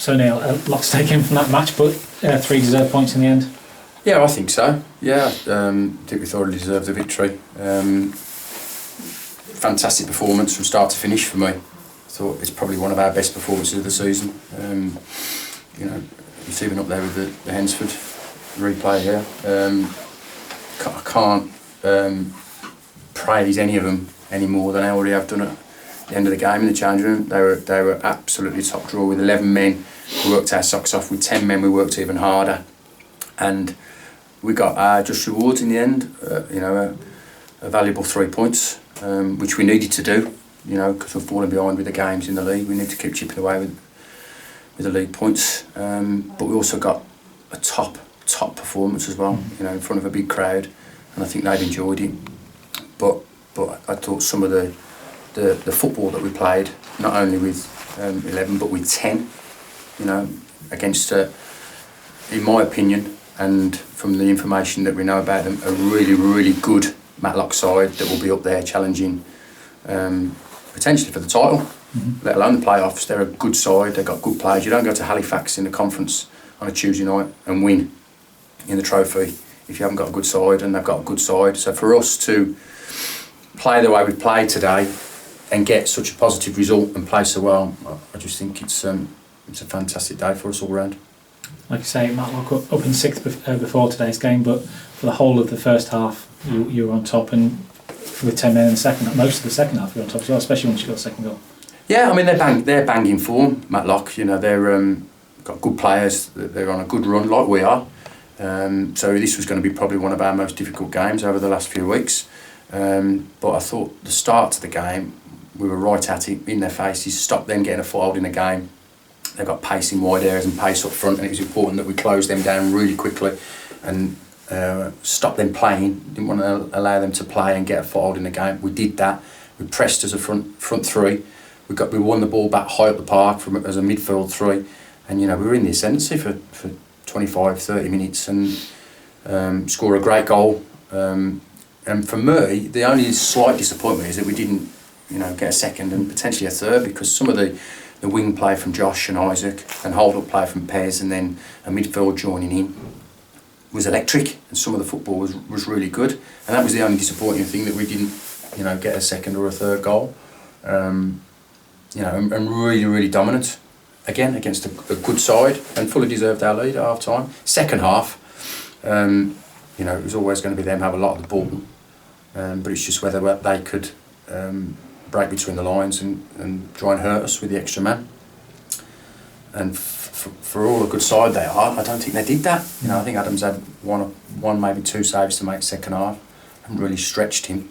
certainly a lot to take in from that match, but 3 deserved points in the end. Yeah, I think so. Yeah, I think we thoroughly deserved the victory. Fantastic performance from start to finish for me. I thought it's probably one of our best performances of the season. You know, it's even up there with the Hensford replay here. I can't praise any of them any more than I already have done at the end of the game in the change room. They were absolutely top draw. With 11 men, we worked our socks off. With 10 men, we worked even harder, and we got our just rewards in the end. You know, a valuable 3 points, which we needed to do. You know, because we're falling behind with the games in the league. We need to keep chipping away with the league points. But we also got a top performance as well. You know, in front of a big crowd, and I think they've enjoyed it. But I thought some of the football that we played, not only with 11 but with 10, you know, against, in my opinion, and from the information that we know about them, a really, really good Matlock side that will be up there challenging potentially for the title, let alone the playoffs. They're a good side, they've got good players. You don't go to Halifax in the conference on a Tuesday night and win in the trophy if you haven't got a good side, and they've got a good side. So for us to play the way we played today and get such a positive result and play so well, I just think it's a fantastic day for us all round. Like you say, Matlock up in 6th before today's game, but for the whole of the first half, you were on top, and with 10 men in the second half, most of the second half you were on top as well, especially once you got the second goal. Yeah, I mean they're banging form, Matlock. You know, they're got good players. They're on a good run like we are. So this was going to be probably one of our most difficult games over the last few weeks. But I thought the start to the game, we were right at it, in their faces, stopped them getting a foothold in the game. They've got pace in wide areas and pace up front, and it was important that we closed them down really quickly and stop them playing. Didn't want to allow them to play and get a foothold in the game. We did that. We pressed as a front three. We won the ball back high up the park as a midfield three, and you know we were in the ascendancy for 25, 30 minutes and score a great goal. And for me, the only slight disappointment is that we didn't, you know, get a second and potentially a third, because some of the wing play from Josh and Isaac and hold-up play from Pez and then a midfield joining in was electric, and some of the football was really good, and that was the only disappointing thing, that we didn't, you know, get a second or a third goal. You know, and really, really dominant again against a good side, and fully deserved our lead at half time. Second half, you know, it was always going to be them have a lot of the ball, but it's just whether they could break between the lines and try and hurt us with the extra man. And for all the good side they are, I don't think they did that. You know, I think Adams had one maybe 2 saves to make second half, and really stretched him.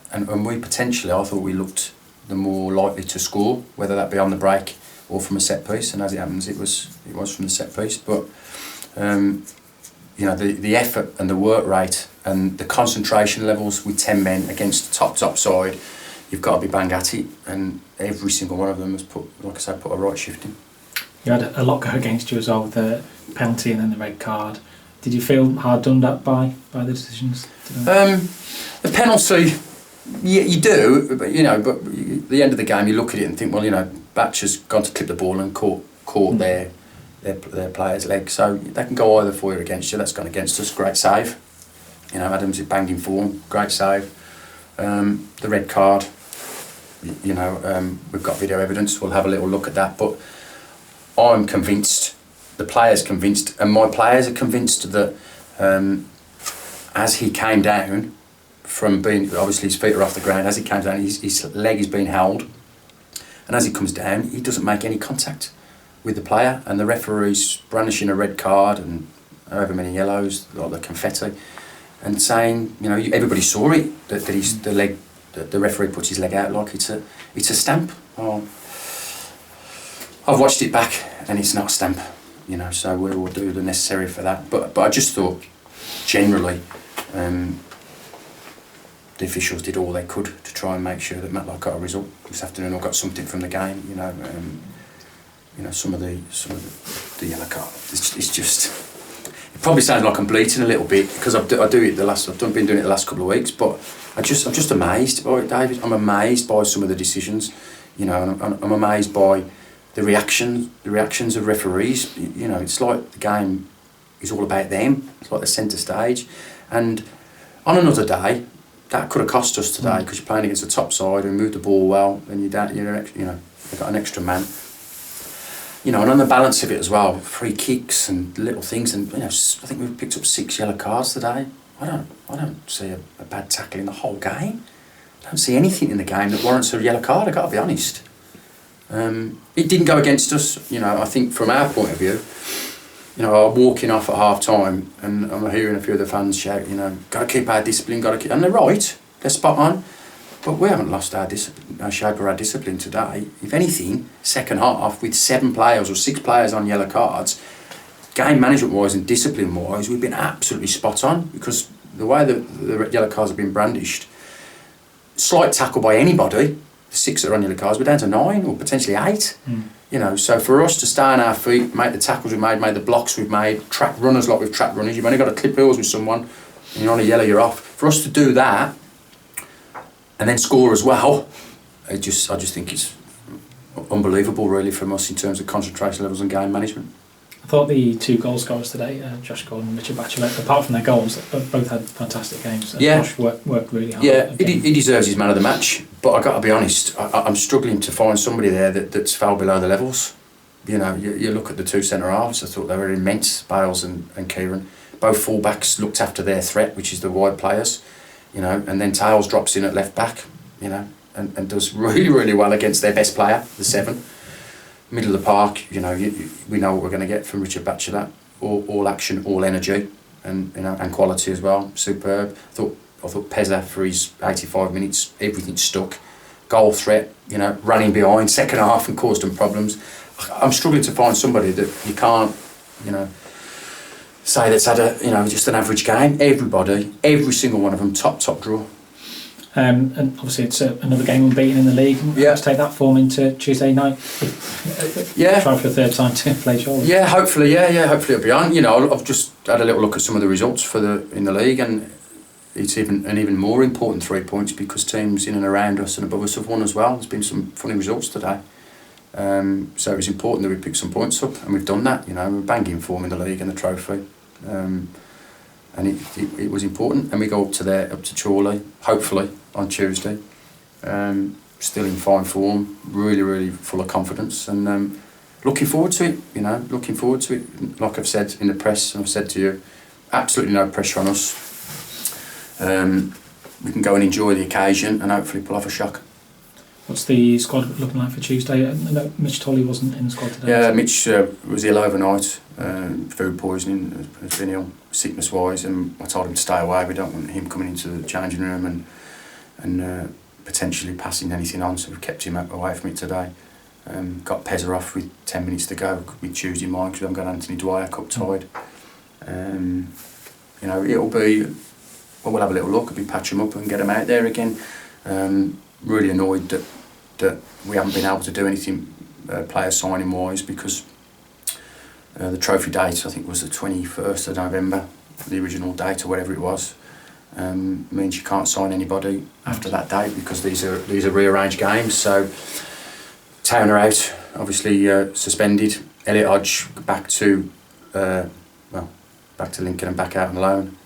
And we potentially, I thought we looked the more likely to score, whether that be on the break or from a set piece. And as it happens, it was from the set piece. But you know, the effort and the work rate and the concentration levels with 10 men against the top side, you've got to be bang at it. And every single one of them has put a right shift in. You had a lot go against you as well, with the penalty and then the red card. Did you feel hard done up by the decisions today? The penalty, yeah, you do, but you know, but at the end of the game, you look at it and think, well, you know, Batch has gone to clip the ball and caught their player's leg, so they can go either for you or against you. That's gone against us. Great save. You know, Adams is banged in form. Great save. The red card. You know, we've got video evidence. We'll have a little look at that. But I'm convinced, the player's convinced, and my players are convinced that as he came down from being, obviously his feet are off the ground, as he came down, his leg is being held, and as he comes down, he doesn't make any contact with the player, and the referee's brandishing a red card and however many yellows, like the confetti, and saying, you know, everybody saw it, that the referee puts his leg out like it's a stamp. Well, I've watched it back and it's not a stamp, you know, so we will do the necessary for that. But I just thought, generally, the officials did all they could to try and make sure that Matlock got a result this afternoon, or got something from the game, you know. You know, some of the yellow card. It's just. It probably sounds like I'm bleating a little bit, because I've been doing it the last couple of weeks. But I'm just amazed by it, David. I'm amazed by some of the decisions, you know, and I'm amazed by the reactions of referees. You know, it's like the game is all about them. It's like the centre stage. And on another day, that could have cost us today because you're playing against the top side and moved the ball well, and you've got an extra man. You know, and on the balance of it as well, free kicks and little things, and I think we've picked up 6 yellow cards today. I don't see a bad tackle in the whole game. I don't see anything in the game that warrants a yellow card. I've got to be honest. It didn't go against us. You know, I think from our point of view, you know, I'm walking off at half time and I'm hearing a few of the fans shout, you know, got to keep our discipline, and they're right. They're spot on. But we haven't lost our shape or our discipline today. If anything, second half with 7 players or 6 players on yellow cards, game management wise and discipline wise, we've been absolutely spot on, because the way the yellow cards have been brandished, slight tackle by anybody, the 6 that are on yellow cards, we're down to 9 or potentially 8. You know, so for us to stay on our feet, make the tackles we've made the blocks we've made, track runners like we've tracked runners, you've only got to clip heels with someone and you're on a yellow, you're off. For us to do that and then score as well, I just think it's unbelievable really from us in terms of concentration levels and game management. I thought the 2 goal scorers today, Josh Gordon and Richard Batchelor, apart from their goals, both had fantastic games. Josh worked really hard. Yeah, he deserves his man of the match, but I've got to be honest, I'm struggling to find somebody there that's fell below the levels. You know, you look at the 2 centre halves, I thought they were immense, Bales and Kieran. Both full-backs looked after their threat, which is the wide players, you know, and then Tails drops in at left-back, you know, and does really, really well against their best player, the 7. Middle of the park, you know, we know what we're going to get from Richard Batchelor. All action, all energy, and you know, and quality as well. Superb. I thought Pezza for his 85 minutes, everything stuck. Goal threat, you know, running behind second half and caused them problems. I'm struggling to find somebody that you can't, you know, say that's had a, you know, just an average game. Everybody, every single one of them, top draw. And obviously it's another game unbeaten in the league. Let's take that form into Tuesday night. Try for a 3rd time to play Chorley. Yeah, hopefully it'll be on. You know, I've just had a little look at some of the results in the league, and it's even more important 3 points because teams in and around us and above us have won as well. There's been some funny results today. So it's important that we pick some points up, and we've done that. You know, we're banging form in the league and the trophy. And it was important, and we go up to Chorley, hopefully on Tuesday. Still in fine form, really, really full of confidence, and looking forward to it. You know, looking forward to it. Like I've said in the press, and I've said to you, absolutely no pressure on us. We can go and enjoy the occasion, and hopefully pull off a shock. What's the squad looking like for Tuesday? I know Mitch Tolley wasn't in the squad today. Yeah, Mitch was ill overnight. Food poisoning, has been ill, sickness-wise, and I told him to stay away. We don't want him coming into the changing room and potentially passing anything on, so we've kept him away from it today. Got Pezza off with 10 minutes to go with Tuesday morning because we haven't got Anthony Dwyer cup tied. You know, it'll be, well, we'll have a little look, we'll patch him up and get him out there again. Really annoyed that we haven't been able to do anything player signing wise because the trophy date, I think, was the 21st of November, the original date or whatever it was. Means you can't sign anybody after that date because these are rearranged games. So Town are out, obviously suspended. Elliot Hodge back to Lincoln and back out on loan.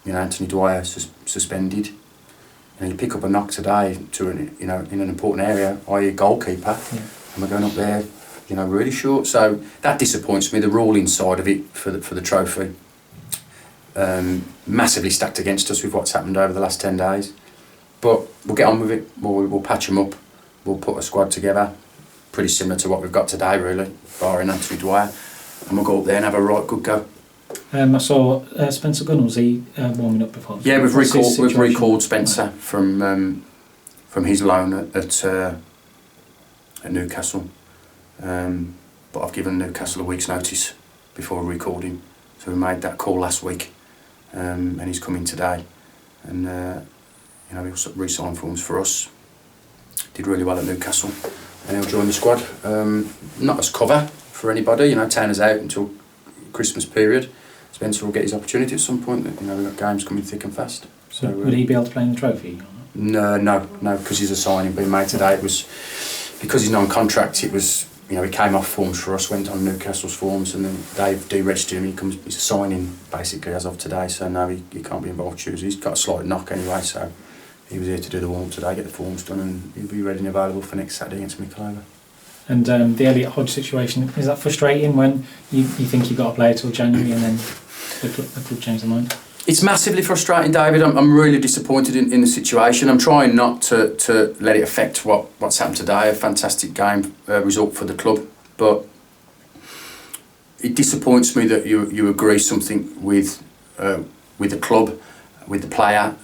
You know, Anthony Dwyer suspended. You know, you pick up a knock today to in an important area, i.e. goalkeeper, and we're going up there, you know, really short. So that disappoints me. The ruling side of it for the trophy, massively stacked against us with what's happened over the last 10 days. But we'll get on with it. We'll patch them up. We'll put a squad together, pretty similar to what we've got today, really, barring Anthony Dwyer, and we'll go up there and have a right good go. I saw Spencer Gunn, was he warming up before? Yeah, we've recalled Spencer from his loan at Newcastle, but I've given Newcastle a week's notice before we recalled him, so we made that call last week, and he's coming today, and you know, he'll re-sign forms for us. Did really well at Newcastle, and he'll join the squad. Not as cover for anybody, you know. Tanner's out until Christmas period. Spencer will get his opportunity at some point. You know, we've got games coming thick and fast. So would he be able to play in the trophy? No, because he's a signing being made today. It was because he's non-contract, it was, you know, he came off forms for us, went on Newcastle's forms, and then they've deregistered him. He's a signing basically as of today, so no, he can't be involved Tuesday. He's got a slight knock anyway, so he was here to do the warm today, get the forms done, and he'll be ready and available for next Saturday against Middlesbrough. And the Elliot Hodge situation, is that frustrating when you think you've got a player till January and then the club change their mind? It's massively frustrating, David. I'm really disappointed in the situation. I'm trying not to let it affect what's happened today. A fantastic game result for the club, but it disappoints me that you agree something with the club, with the player.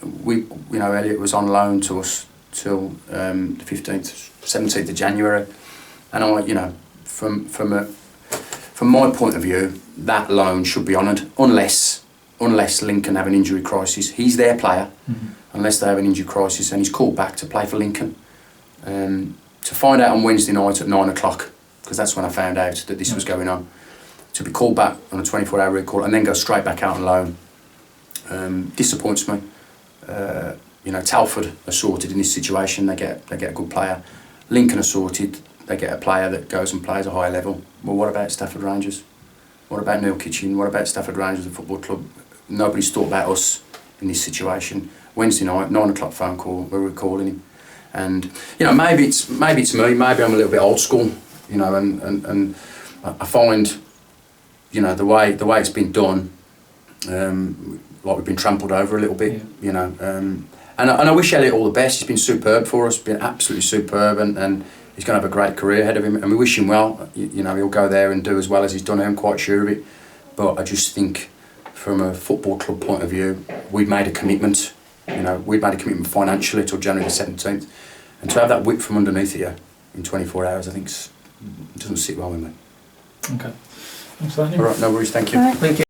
Elliot was on loan to us till the 15th, 17th of January, and from my point of view, that loan should be honoured unless Lincoln have an injury crisis. He's their player, unless they have an injury crisis, and he's called back to play for Lincoln. To find out on Wednesday night at 9 o'clock, because that's when I found out that this was going on, to be called back on a 24-hour recall and then go straight back out on loan, disappoints me. Telford are sorted in this situation, they get a good player. Lincoln are sorted, they get a player that goes and plays a high level. Well, what about Stafford Rangers? What about Neil Kitching? What about Stafford Rangers, the football club? Nobody's thought about us in this situation. Wednesday night, 9 o'clock phone call, we're recalling him. And, maybe it's me, maybe I'm a little bit old school, and I find, the way it's been done, like we've been trampled over a little bit, and I wish Elliot all the best. He's been superb for us, been absolutely superb, and he's going to have a great career ahead of him, and we wish him well. He'll go there and do as well as he's done. I'm quite sure of it. But I just think, from a football club point of view, we've made a commitment. We've made a commitment financially till January the 17th, and to have that whip from underneath here in 24 hours, I think it doesn't sit well with me. Okay. Thanks for that. All right, no worries. Thank you. All right. Thank you.